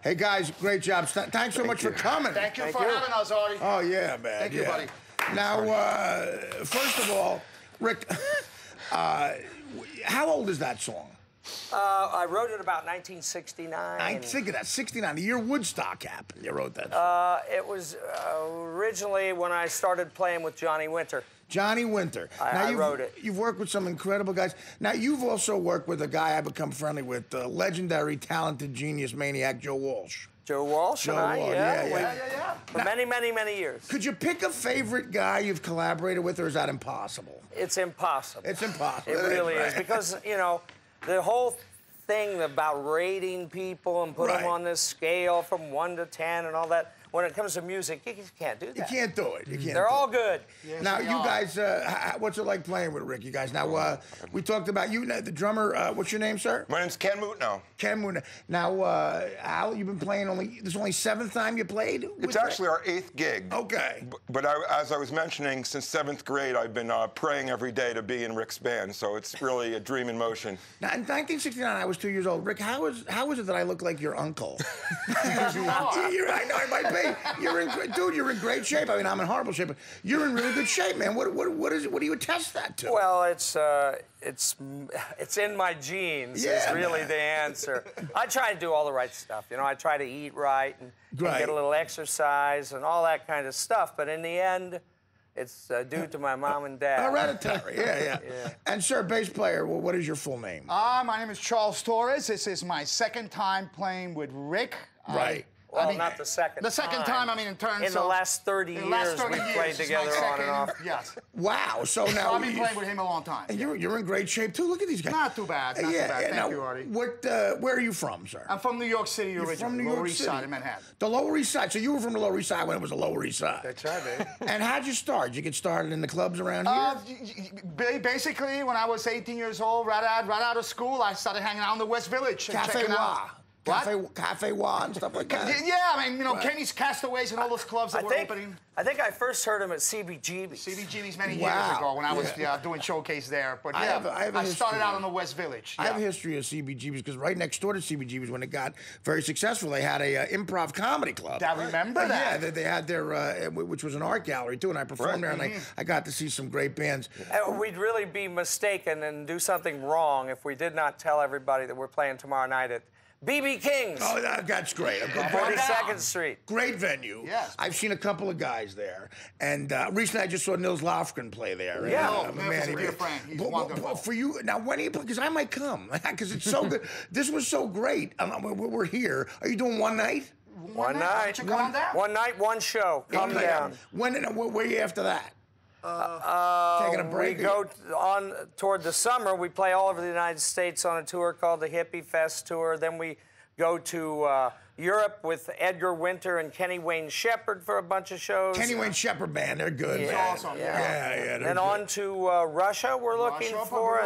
Hey, guys, great job. Thanks so much for coming. Thank you for having us, Artie. Oh, yeah, man. Thank you, buddy. Now, first of all, Rick, how old is that song? I wrote it about 1969. I think of that, 69, the year Woodstock happened. You wrote that song. It was originally when I started playing with Johnny Winter. Johnny Winter. I wrote it. You've worked with some incredible guys. Now, you've also worked with a guy I've become friendly with, the legendary, talented, genius maniac, Joe Walsh. Joe Walsh and I, yeah. For many years. Could you pick a favorite guy you've collaborated with, or is that impossible? It's impossible. It's impossible. It really is, because, you know, the whole thing about rating people and put them on this scale from 1 to 10 and all that, when it comes to music, you just can't do that. You can't do it. They're all good. Yes, now, you guys, what's it like playing with Rick, you guys? Now, we talked about you, the drummer. What's your name, sir? My name's Ken Mutno. Ken Mutno. Now, Al, you've been playing this is only 7th time you played? It's actually our 8th gig. Okay. But as I was mentioning, since 7th grade, I've been praying every day to be in Rick's band, so it's really a dream in motion. Now, in 1969, I was 2 years old. Rick, how is it that I look like your uncle? I know I might be. Dude, you're in great shape. I mean, I'm in horrible shape, but you're in really good shape, man. What do you attest that to? Well, it's in my genes. Yeah, is really the answer. I try to do all the right stuff. You know, I try to eat right and get a little exercise and all that kind of stuff. But in the end, it's due to my mom and dad. Hereditary, yeah. And, sir, bass player, well, what is your full name? My name is Charles Torres. This is my 2nd time playing with Rick. Right. Well, I mean, not the second time. The second time, I mean, in terms of... In the last 30 years, we played together on and off. Yes. Wow, so now... I've been playing with him a long time. And you're in great shape, too. Look at these guys. Not too bad, not too bad. Thank you, Artie. Where are you from, sir? I'm from New York City originally. From New York Lower East City. Side of Manhattan. The Lower East Side. So you were from the Lower East Side when it was the Lower East Side. That's right, baby. And how'd you start? Did you get started in the clubs around here? Basically, when I was 18 years old, right out of school, I started hanging out in the West Village. Cafe Wa. Cafe Wa and stuff like that. Yeah, I mean, you know, Kenny's Castaways and all those clubs that were opening. I think I first heard him at CBGB's. CBGB's many years ago when I was doing showcase there. But I started out in the West Village. I have a history of CBGB's because right next door to CBGB's, when it got very successful, they had a improv comedy club. I remember that. Yeah, they had their, which was an art gallery too, and I performed there, and I got to see some great bands. We'd really be mistaken and do something wrong if we did not tell everybody that we're playing tomorrow night at B.B. King's. Oh, that's great. 42nd Street. Great venue. Yes. I've seen a couple of guys there. And recently I just saw Nils Lofgren play there. Yeah. He's a dear friend. He's wonderful. For you, now when do you play? Because I might come. Because it's so good. This was so great. We're here. Are you doing one night? One night. One night, one show. Come down. Where are you after that? Taking a break? We go on toward the summer. We play all over the United States on a tour called the Hippie Fest Tour. Then we go to Europe with Edgar Winter and Kenny Wayne Shepherd for a bunch of shows. Kenny Wayne Shepherd Band, they're good. Yeah, awesome. Yeah. And on to Russia we're looking for,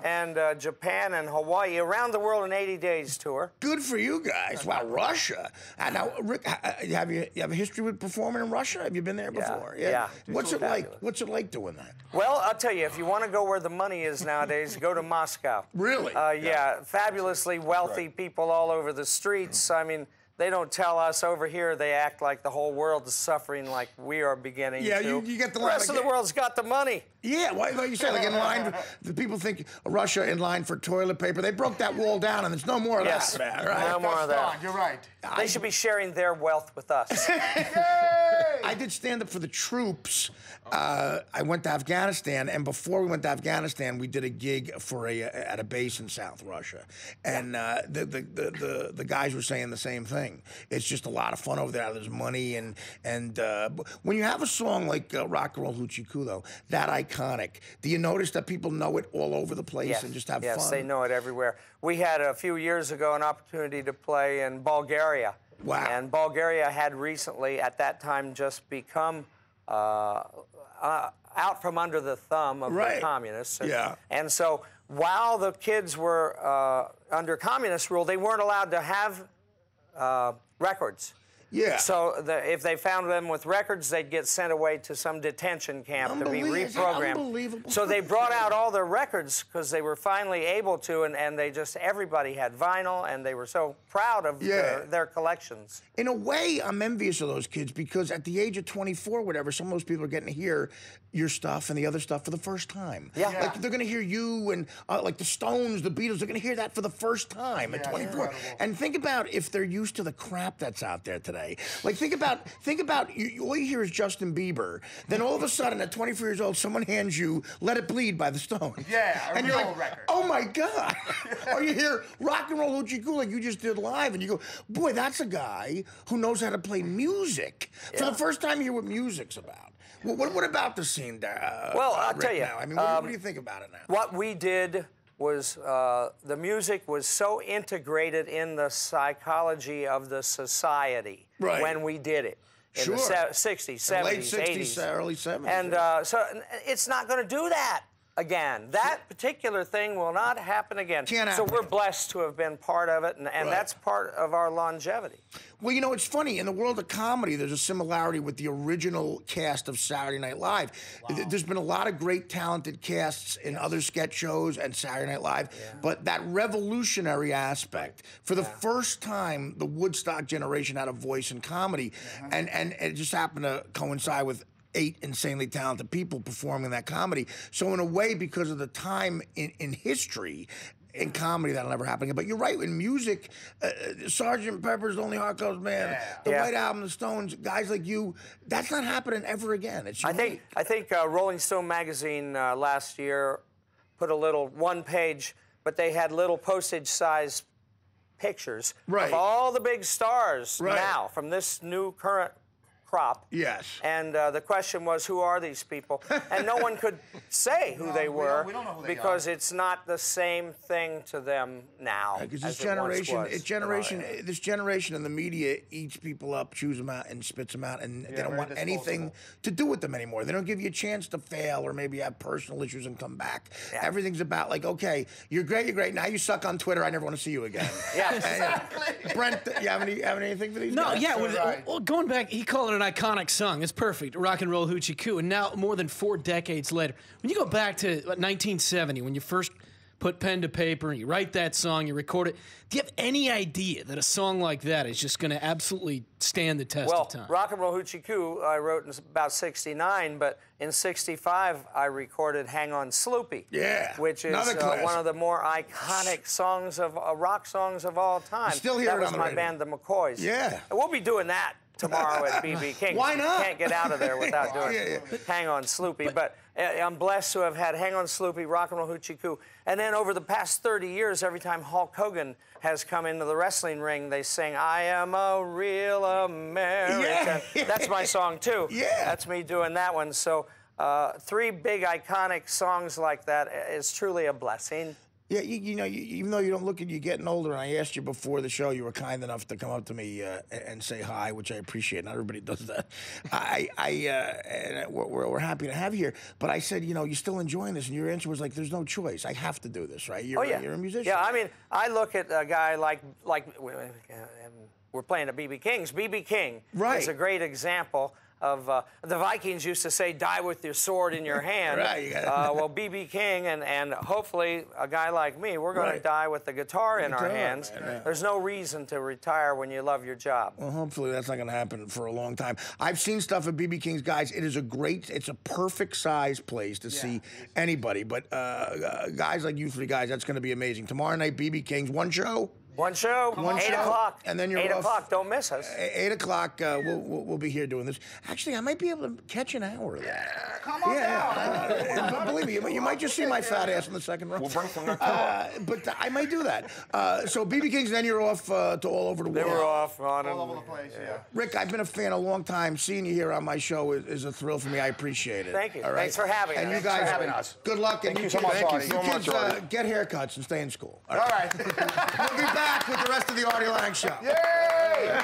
and Japan and Hawaii, around the world in 80 days tour. Good for you guys. Wow, Russia. Now, Rick, you have a history with performing in Russia? Have you been there before? Yeah. What's it like? What's it like doing that? Well, I'll tell you, if you want to go where the money is nowadays, go to Moscow. Really? Yeah, fabulously wealthy people all over the streets. I mean, they don't tell us over here. They act like the whole world is suffering like we are beginning to. Yeah, you get the rest of the world's got the money. Yeah, like you said, like in line, the people think Russia in line for toilet paper. They broke that wall down, and there's no more of that, man. Right? No more of that. You're right. They should be sharing their wealth with us. I did stand up for the troops. I went to Afghanistan, and before we went to Afghanistan, we did a gig at a base in South Russia, and the guys were saying the same thing. It's just a lot of fun over there. There's money, and when you have a song like Rock and Roll Hoochie Coo, though, that iconic, do you notice that people know it all over the place and just have fun? Yes, they know it everywhere. We had a few years ago an opportunity to play in Bulgaria. Wow. And Bulgaria had recently, at that time, just become out from under the thumb of the communists. And so while the kids were under communist rule, they weren't allowed to have records. Yeah. So if they found them with records, they'd get sent away to some detention camp to be reprogrammed. Unbelievable. So they brought out all their records because they were finally able to, and they just, everybody had vinyl, and they were so proud of their collections. In a way, I'm envious of those kids because at the age of 24, whatever, some of those people are getting to hear your stuff and the other stuff for the first time. Yeah. Like, they're going to hear you and, like, the Stones, the Beatles, they're going to hear that for the first time at 24. Incredible. And think about if they're used to the crap that's out there today. Like, think about all you hear is Justin Bieber. Then all of a sudden, at 24 years old, someone hands you Let It Bleed by the Stones. Yeah, and you're like, record. oh my God. Or you hear Rock and Roll Hoochie Coo like you just did live, and you go, boy, that's a guy who knows how to play music. For the first time, you hear what music's about. What about the scene there? Well, I'll tell you. Now? I mean, what do you think about it now? What we did was the music was so integrated in the psychology of the society when we did it. In the 60s, 70s, late 60s, 80s. early 70s. And so it's not going to do that again. That particular thing will not happen again. So we're blessed to have been part of it, and that's part of our longevity. Well, you know, it's funny. In the world of comedy, there's a similarity with the original cast of Saturday Night Live. Wow. There's been a lot of great, talented casts in other sketch shows and Saturday Night Live, but that revolutionary aspect, for the first time, the Woodstock generation had a voice in comedy, and it just happened to coincide with 8 insanely talented people performing that comedy. So in a way, because of the time in history, in comedy, that'll never happen again. But you're right, in music, Sgt. Pepper's Lonely Hearts Club Band, the White Album, the Stones, guys like you, that's not happening ever again. It's unique. I think Rolling Stone magazine last year put a little one-page, but they had little postage-sized pictures of all the big stars now from this new current crop. Yes. And the question was, who are these people? And no one could say who they were we don't know who they because it's not the same thing to them now. Because this generation in the media eats people up, chews them out, and spits them out, and they don't want anything to do with them anymore. They don't give you a chance to fail or maybe have personal issues and come back. Yeah. Everything's about like, okay, you're great. Now you suck on Twitter. I never want to see you again. Yeah, exactly. Brent, you have anything for these guys? Yeah. Well, going back, he called it an iconic song. It's perfect. Rock and Roll Hoochie Coo. And now, more than 4 decades later, when you go back to 1970, when you first put pen to paper and you write that song, you record it, do you have any idea that a song like that is just going to absolutely stand the test of time? Well, Rock and Roll Hoochie Coo I wrote in about 69, but in 65 I recorded Hang On Sloopy. Yeah. Which is one of the more iconic songs of rock songs of all time. Still hear that was my band, the McCoys. Yeah. And we'll be doing that tomorrow at BB King's. Why not? You can't get out of there without doing Hang On Sloopy. But I'm blessed to have had Hang On Sloopy, Rock and Roll Hoochie Coo. And then over the past 30 years, every time Hulk Hogan has come into the wrestling ring, they sing, I am a real American. Yeah. That's my song, too. Yeah. That's me doing that one. So 3 big, iconic songs like that is truly a blessing. Yeah, you know, even though you don't look at you getting older, and I asked you before the show, you were kind enough to come up to me and say hi, which I appreciate. Not everybody does that. And we're happy to have you here. But I said, you know, you're still enjoying this, and your answer was like, "There's no choice. I have to do this, right?" You're a musician. Yeah, I mean, I look at a guy like we're playing at BB King's. BB King is a great example of the Vikings used to say, die with your sword in your hand. Well, B.B. King and hopefully a guy like me, we're going to die with the guitar in our hands. There's no reason to retire when you love your job. Well, hopefully that's not going to happen for a long time. I've seen stuff at B.B. King's, guys. It's a perfect size place to see anybody. But guys like you 3 guys, that's going to be amazing. Tomorrow night, B.B. King's, one show. 8 o'clock. And then you're 8 off. o'clock. Don't miss us. 8 o'clock. We'll be here doing this. Actually, I might be able to catch an hour of that. Come on down. Believe me, you might just see my fat ass in the second row. We'll bring some next but I might do that. So BB King's, then you're off to all over the world. They were off all over the place. Rick, I've been a fan a long time. Seeing you here on my show is a thrill for me. I appreciate it. Thank you. All right? Thanks for having us. And you guys, good luck. Thank you so much, Artie. You kids, get haircuts and stay in school. All right. We'll be back with the rest of the Artie Lange Show. Yay!